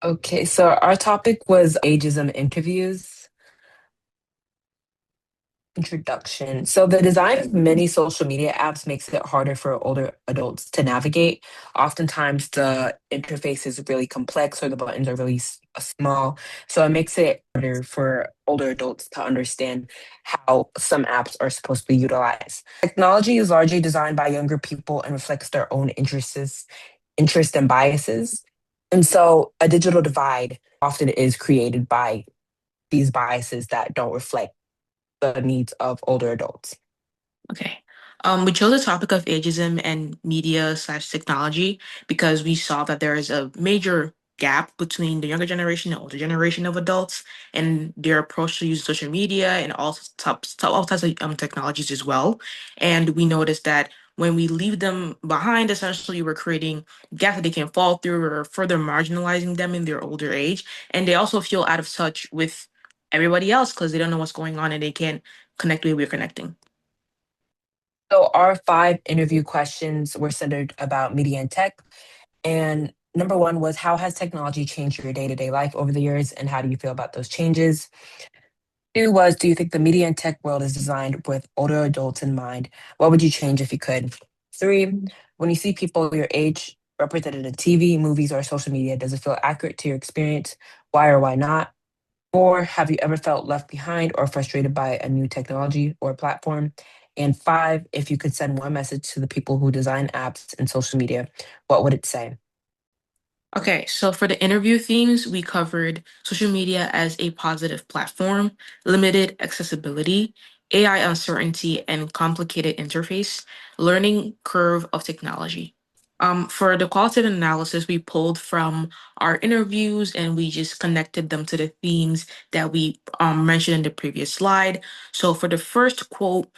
Okay, so our topic was ageism interviews. Introduction. So the design of many social media apps makes it harder for older adults to navigate. Oftentimes the interface is really complex or the buttons are really small. So it makes it harder for older adults to understand how some apps are supposed to be utilized. Technology is largely designed by younger people and reflects their own interests and biases. And so a digital divide often is created by these biases that don't reflect the needs of older adults. Okay. We chose the topic of ageism and media/technology because we saw that there is a major gap between the younger generation and older generation of adults and their approach to use social media and all types of technologies as well. And we noticed that when we leave them behind, essentially we're creating gaps that they can fall through or further marginalizing them in their older age. And they also feel out of touch with everybody else because they don't know what's going on and they can't connect the way we're connecting. So our five interview questions were centered about media and tech. And number one was, how has technology changed your day-to-day life over the years, and how do you feel about those changes? Two was, do you think the media and tech world is designed with older adults in mind? What would you change if you could? Three, when you see people your age represented in TV, movies, or social media, does it feel accurate to your experience? Why or why not? Four, have you ever felt left behind or frustrated by a new technology or platform? And five, if you could send one message to the people who design apps and social media, what would it say? Okay, so for the interview themes, we covered social media as a positive platform, limited accessibility, AI uncertainty, and complicated interface, learning curve of technology. For the qualitative analysis, we pulled from our interviews and we just connected them to the themes that we mentioned in the previous slide. So for the first quote,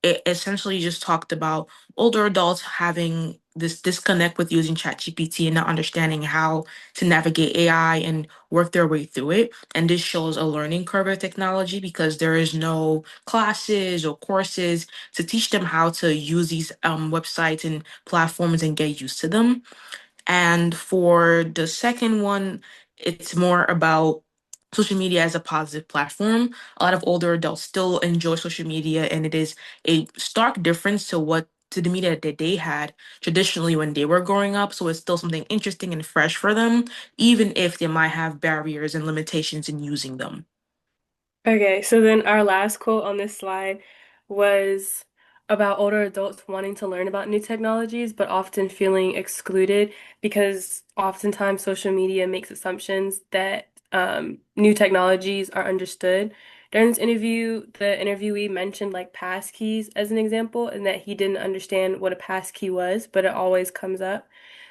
it essentially just talked about older adults having this disconnect with using ChatGPT and not understanding how to navigate AI and work their way through it. And this shows a learning curve of technology because there is no classes or courses to teach them how to use these websites and platforms and get used to them. And for the second one, it's more about social media as a positive platform. A lot of older adults still enjoy social media, and it is a stark difference to the media that they had traditionally when they were growing up. So it's still something interesting and fresh for them, even if they might have barriers and limitations in using them. Okay, so then our last quote on this slide was about older adults wanting to learn about new technologies, but often feeling excluded because oftentimes social media makes assumptions that new technologies are understood. During this interview, the interviewee mentioned like passkeys as an example, and that he didn't understand what a passkey was, but it always comes up.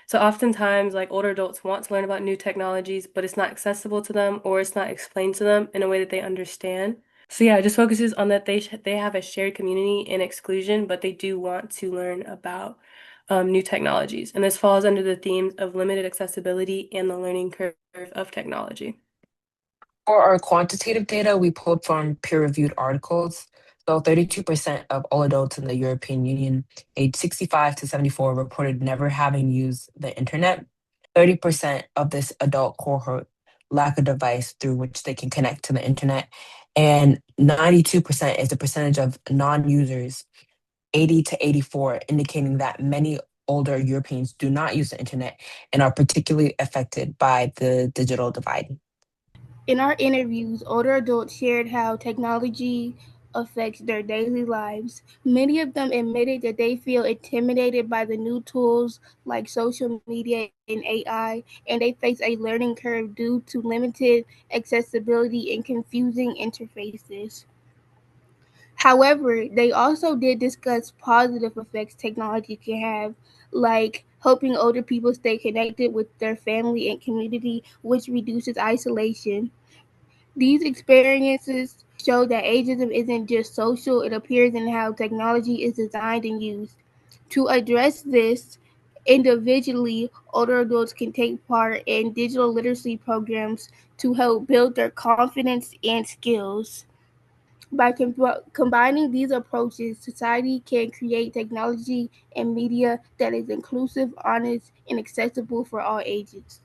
So oftentimes, like older adults want to learn about new technologies, but it's not accessible to them or it's not explained to them in a way that they understand. So yeah, it just focuses on that they have a shared community in exclusion, but they do want to learn about new technologies. And this falls under the themes of limited accessibility and the learning curve of technology. For our quantitative data, we pulled from peer-reviewed articles. So 32% of all adults in the European Union aged 65 to 74 reported never having used the internet. 30% of this adult cohort lack a device through which they can connect to the internet. And 92% is the percentage of non-users, 80 to 84, indicating that many older Europeans do not use the internet and are particularly affected by the digital divide. In our interviews, older adults shared how technology affects their daily lives. Many of them admitted that they feel intimidated by the new tools like social media and AI, and they face a learning curve due to limited accessibility and confusing interfaces. However, they also did discuss positive effects technology can have, like helping older people stay connected with their family and community, which reduces isolation. These experiences show that ageism isn't just social, it appears in how technology is designed and used. To address this, individually, older adults can take part in digital literacy programs to help build their confidence and skills. By combining these approaches, society can create technology and media that is inclusive, honest, and accessible for all ages.